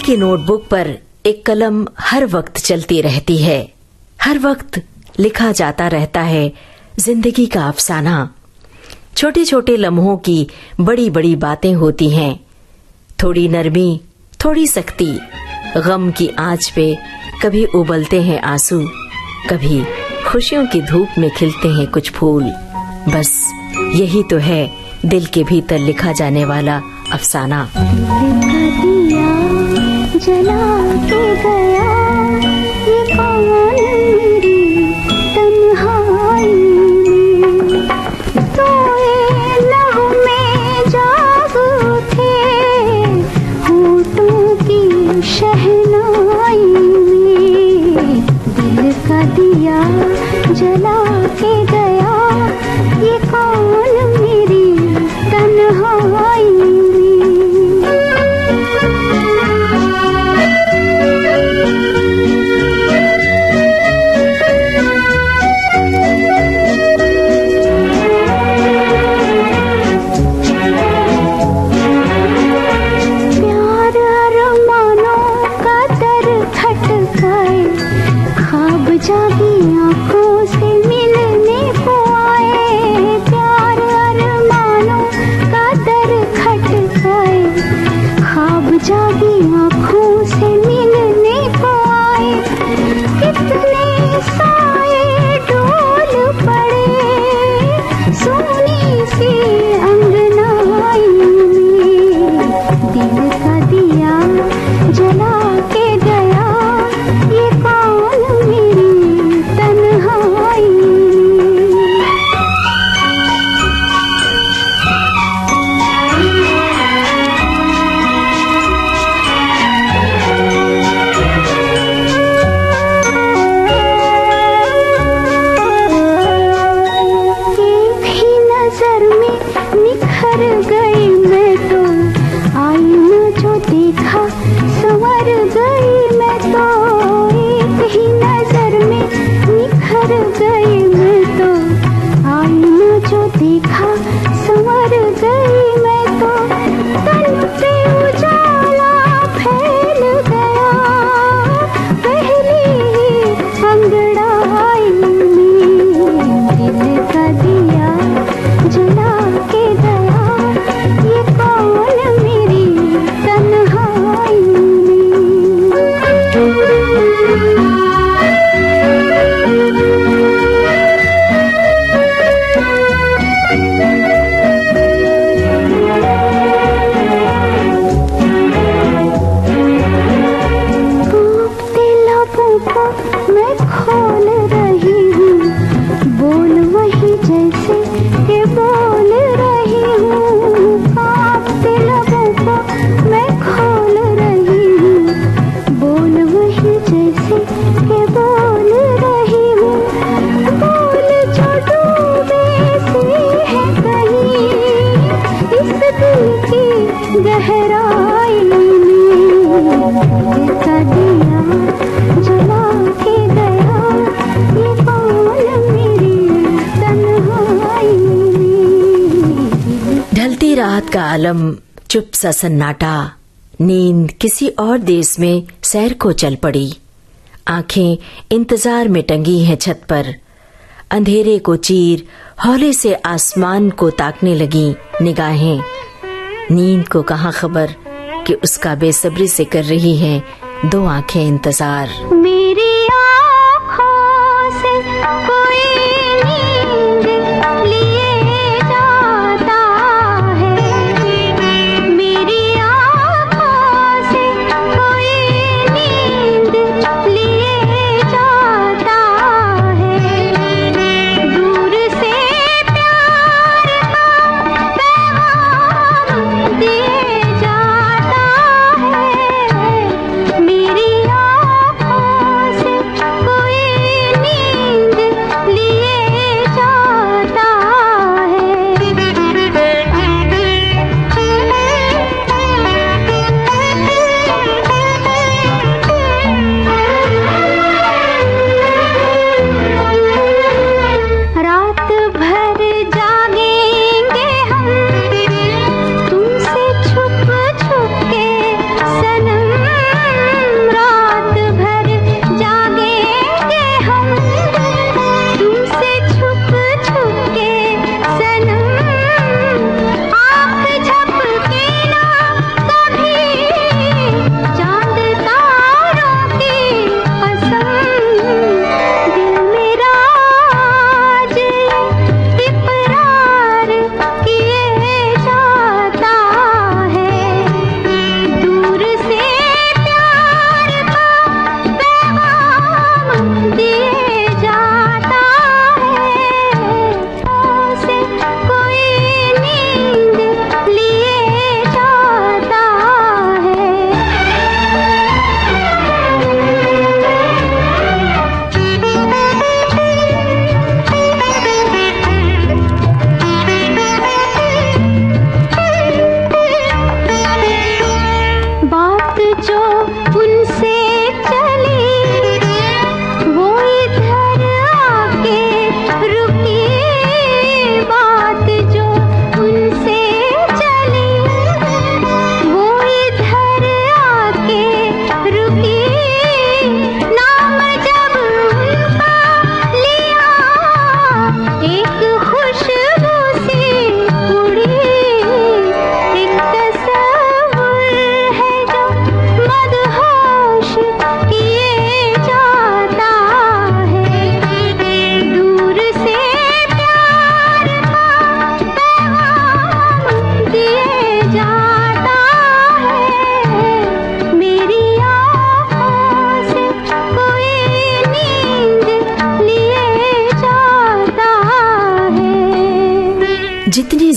की नोटबुक पर एक कलम हर वक्त चलती रहती है। हर वक्त लिखा जाता रहता है जिंदगी का अफसाना। छोटे छोटे लम्हों की बड़ी बड़ी बातें होती हैं। थोड़ी नरमी, थोड़ी सख्ती, गम की आंच पे कभी उबलते हैं आंसू, कभी खुशियों की धूप में खिलते हैं कुछ फूल। बस यही तो है दिल के भीतर लिखा जाने वाला अफसाना। जला के गया ये कौन मेरी तन्हाई में, सोए लहू में जाग थे होठों की शहनाई में। दिल का दिया जला के गया ये कौन मेरी तन्हाई में। रात का आलम चुप सा सन्नाटा, नींद किसी और देश में सैर को चल पड़ी। आंखें इंतजार में टंगी हैं छत पर, अंधेरे को चीर हौले से आसमान को ताकने लगी निगाहें। नींद को कहाँ खबर कि उसका बेसब्री से कर रही हैं दो आंखें इंतजार। मेरी आँखों से कोई नींद लिए जाता है, मेरी आँखों से कोई नींद लिए जाता है। दूर से प्यार का पैगाम दिए जाता है, मेरी आँखों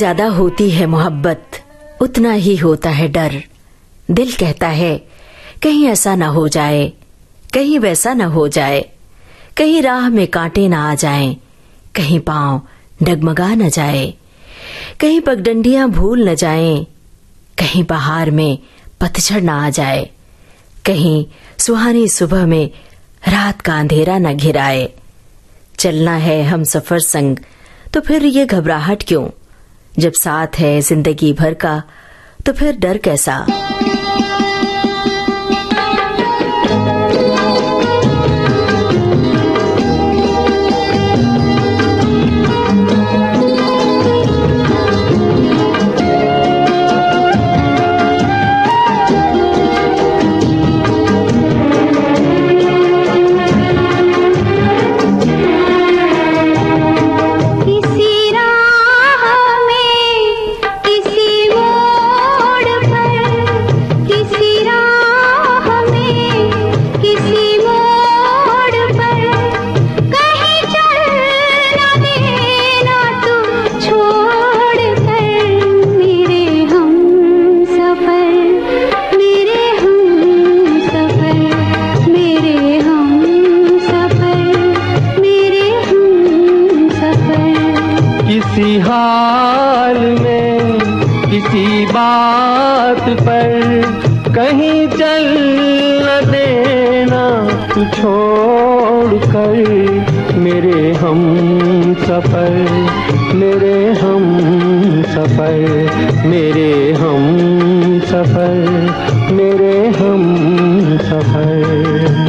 ज्यादा होती है मोहब्बत, उतना ही होता है डर। दिल कहता है कहीं ऐसा न हो जाए, कहीं वैसा न हो जाए, कहीं राह में कांटे न आ जाएं, कहीं पांव डगमगा न जाए, कहीं पगडंडियां भूल न जाएं, कहीं बहार में पतझड़ न आ जाए, कहीं सुहानी सुबह में रात का अंधेरा न घिराए। चलना है हम सफर संग तो फिर ये घबराहट क्यों, जब साथ है जिंदगी भर का तो फिर डर कैसा। किसी हाल में किसी बात पर कहीं चल न देना तू छोड़ कर, मेरे हम सफर, मेरे हम सफर, मेरे हम सफर, मेरे हम सफर।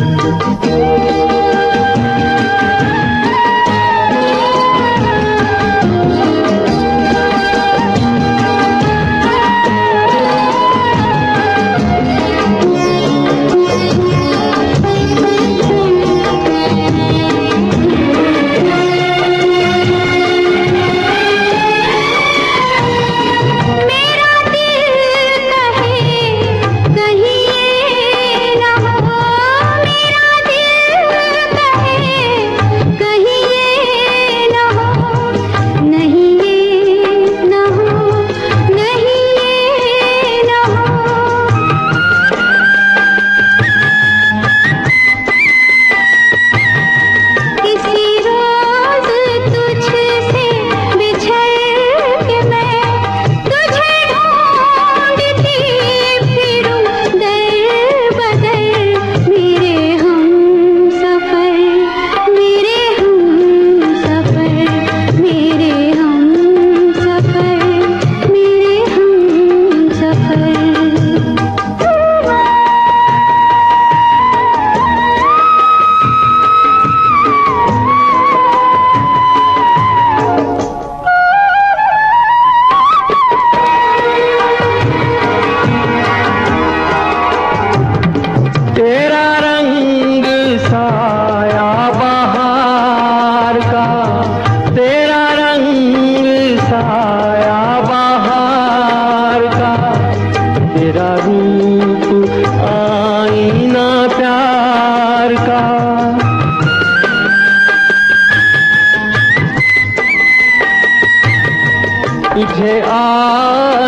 तुझे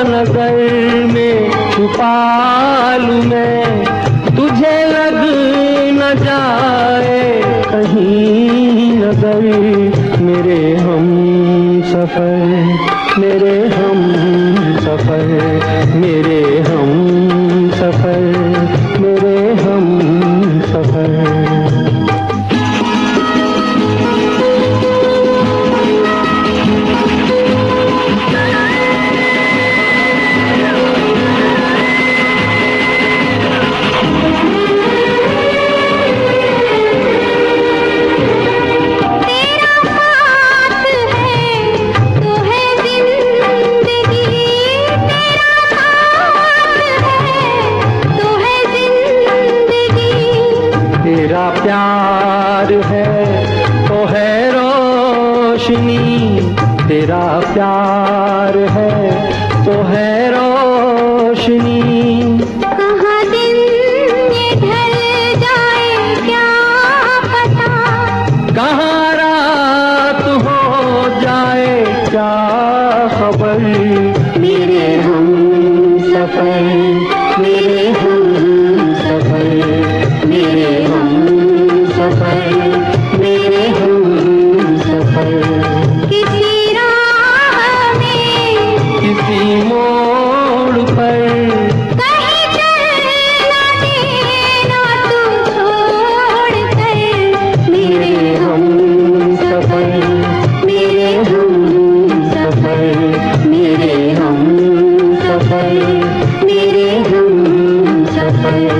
नगर में छुपा लूं मैं, तुझे लग न जाए कहीं नजर, मेरे हम सफर, मेरे हम सफर, मेरे हम सफर, मेरे हम सफर। तेरा प्यार है तो है रोशनी, तेरा प्यार है तो है रोशनी। कहाँ दिन ये ढल जाए क्या पता, कहाँ रात हो जाए क्या खबर। सफर, मेरे हम सफर, मेरे हम सफर, मेरे हम सफर। किसी राह में, किसी मोड़ पर, कहीं चल ना देना तू छोड़ कर। मेरे हम सफर, मेरे हम सफर, मेरे हम सफर, मेरे हम सफर।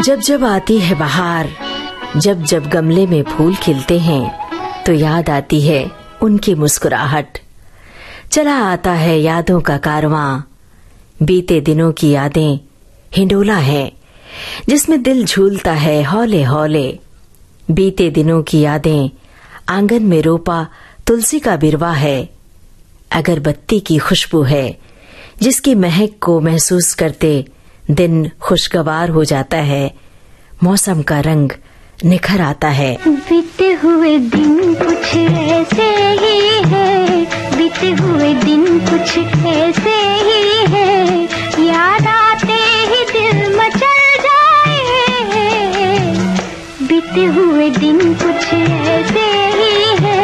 जब जब आती है बहार, जब जब गमले में फूल खिलते हैं, तो याद आती है उनकी मुस्कुराहट। चला आता है यादों का कारवां, बीते दिनों की यादें हिंडोला है, जिसमें दिल झूलता है हौले हौले। बीते दिनों की यादें आंगन में रोपा तुलसी का बिरवा है, अगरबत्ती की खुशबू है, जिसकी महक को महसूस करते दिन खुशगवार हो जाता है, मौसम का रंग निखर आता है। बीते हुए दिन कुछ ऐसे ही है, बीते हुए दिन कुछ ऐसे ही है, याद आते ही दिल मचल जाए। बीते हुए दिन कुछ ऐसे ही है,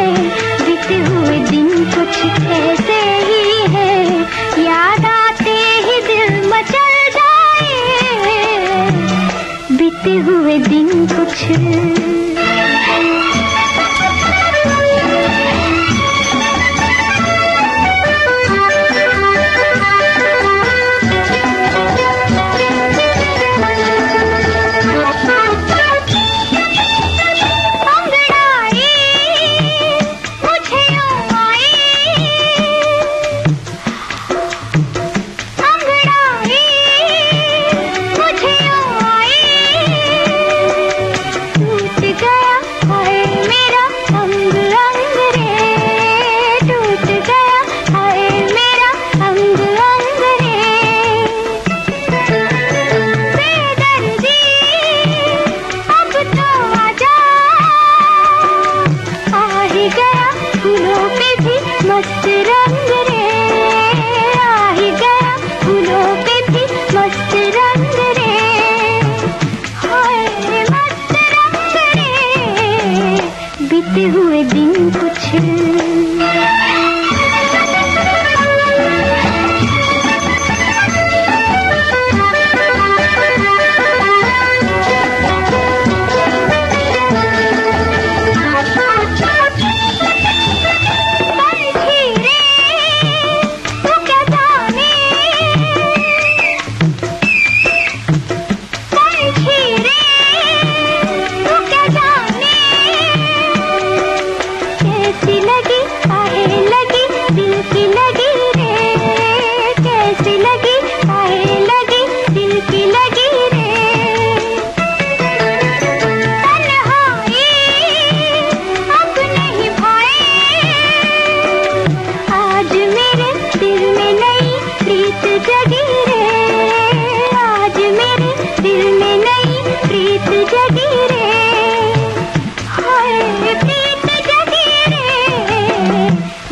बीते हुए दिन कुछ ऐसे ही है, याद आते ही दिल मचल जाए। बीते हुए दिन कुछ मस्त रंग रे, आ ही गया फूलों पे भी मस्त रंग रे, हाय मस्त रंग रे। बीते हुए दिन कुछ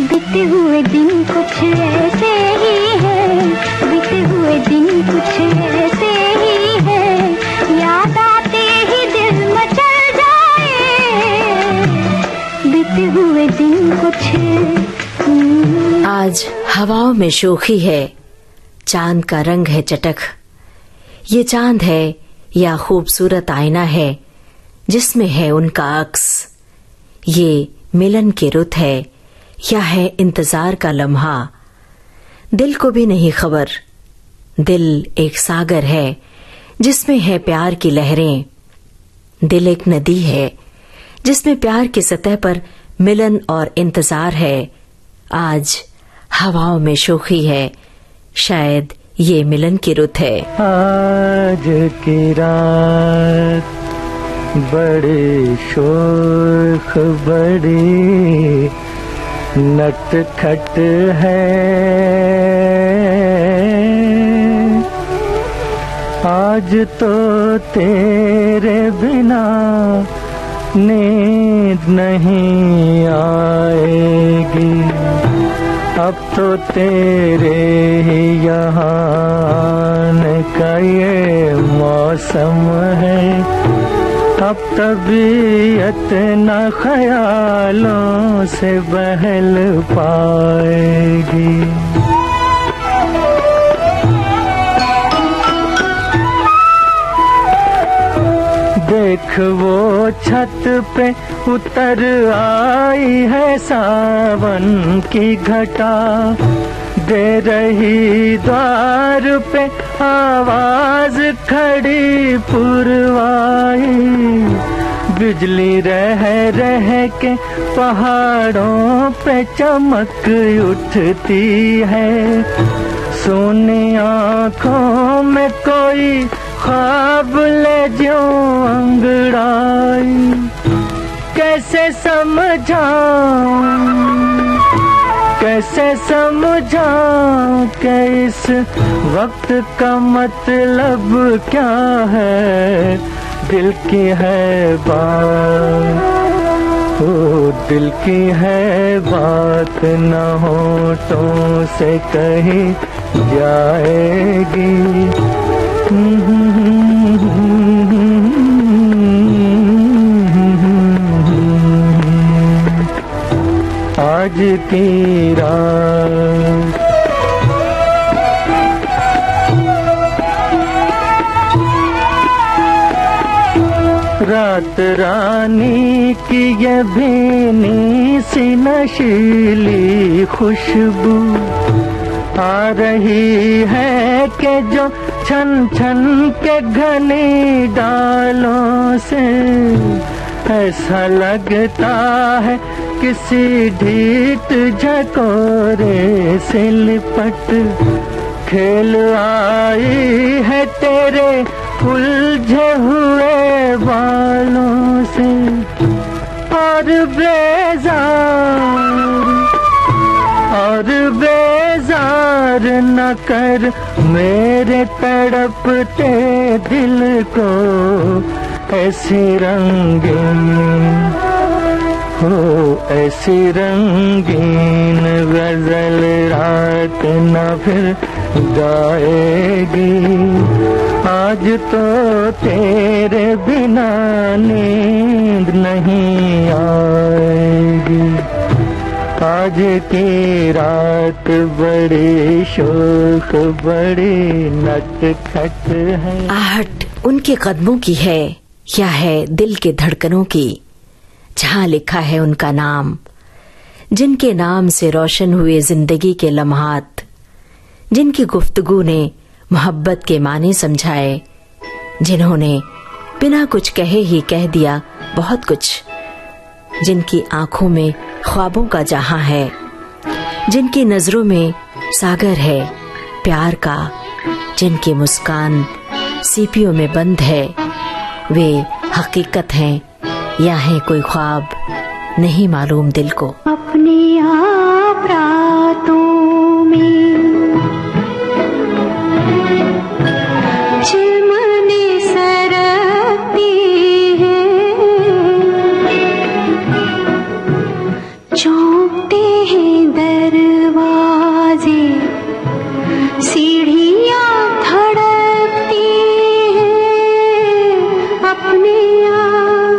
बीते हुए दिन कुछ ऐसे ही है, बीते हुए दिन कुछ ऐसे ही है, याद आते ही दिल मचल जाए। बीते हुए दिन कुछ आज हवाओं में शोखी है, चांद का रंग है चटक। ये चांद है या खूबसूरत आईना है, जिसमें है उनका अक्स। ये मिलन की रुत है या है इंतजार का लम्हा, दिल को भी नहीं खबर। दिल एक सागर है जिसमें है प्यार की लहरें, दिल एक नदी है जिसमें प्यार की सतह पर मिलन और इंतजार है। आज हवाओं में शोखी है, शायद ये मिलन की रुत है। आज की रात बड़ी शोख बड़ी नटखट है, आज तो तेरे बिना नींद नहीं आएगी, अब तो तेरे ही यहाँ आने का ये मौसम है, अब तबीयत न ख्यालों से बहल पाएगी। देख वो छत पे उतर आई है सावन की घटा, दे रही द्वार पे आवाज खड़ी पुरवाई, बिजली रह रह के पहाड़ों पे चमक उठती है, सोनी आँखों में कोई ख्वाब ले जो अंगड़ाई, कैसे समझाऊं कि इस वक्त का मतलब क्या है, दिल की है बात, ओ दिल की है बात न होठों से कही जाएगी। आज की रात रात रानी की ये भीनी सी नशीली खुशबू आ रही है कि जो छन छन के घने डालों से, ऐसा लगता है किसी ढीठ झकोरे से लिपट खेल आई है तेरे उलझे हुए बालों से, और बेजार न कर मेरे तड़पते दिल को, ऐसी रंगीन हो ऐसी रंगीन गजल रात न फिर गाएगी, आज तो तेरे बिना नींद नहीं आएगी, आज की रात बड़ी शोक बड़ी नटखट है। आहट उनके कदमों की है या है दिल के धड़कनों की, जहाँ लिखा है उनका नाम, जिनके नाम से रोशन हुए जिंदगी के लम्हात, जिनकी गुफ्तगू ने मोहब्बत के माने समझाए, जिन्होंने बिना कुछ कहे ही कह दिया बहुत कुछ, जिनकी आंखों में ख्वाबों का जहां है, जिनकी नजरों में सागर है प्यार का, जिनकी मुस्कान सीपियों में बंद है, वे हकीकत हैं या है कोई ख्वाब, नहीं मालूम दिल को। अपनी आप रातों में चिलमने सरकती हैं, चौंकते हैं दरवाजे, सीढ़ियाँ धड़कती हैं, अपने आप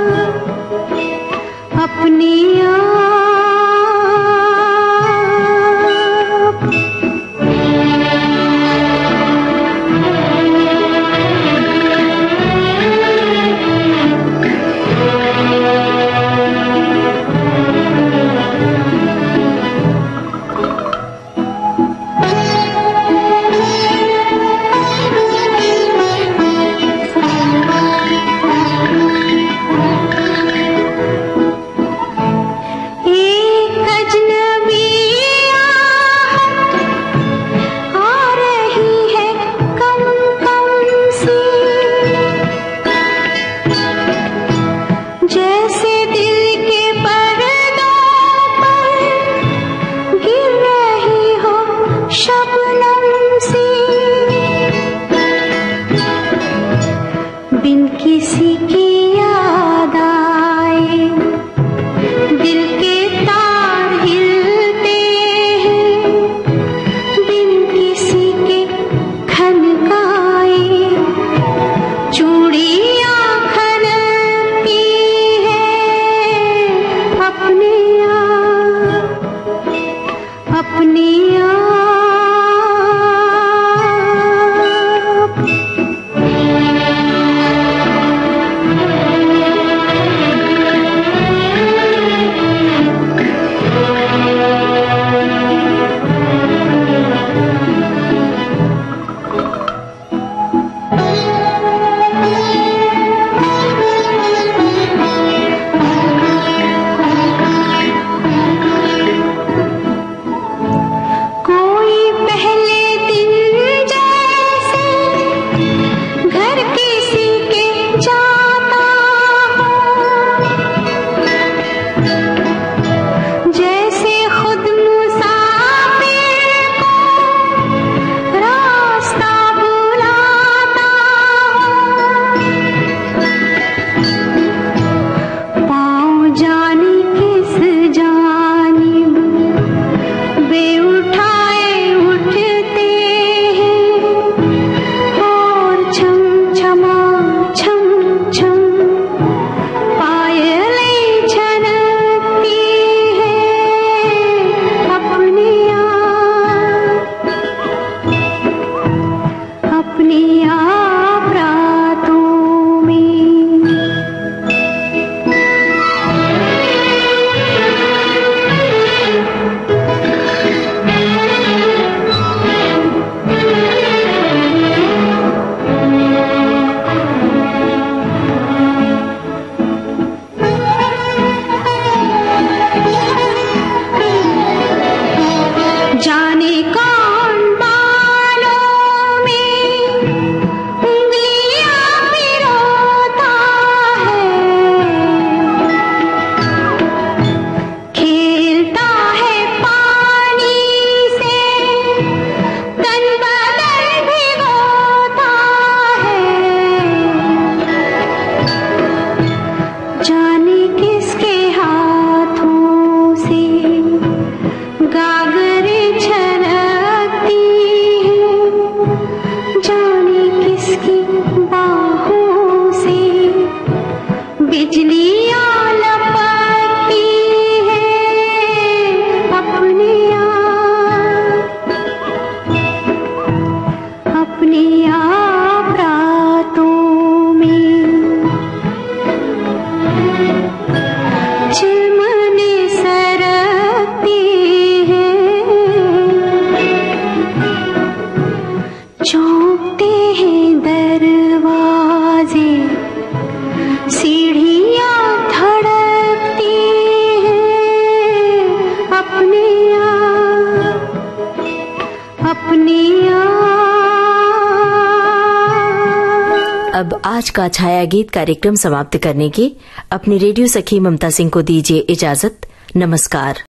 अब आज का छाया गीत कार्यक्रम समाप्त करने की अपनी रेडियो सखी ममता सिंह को दीजिए इजाजत। नमस्कार।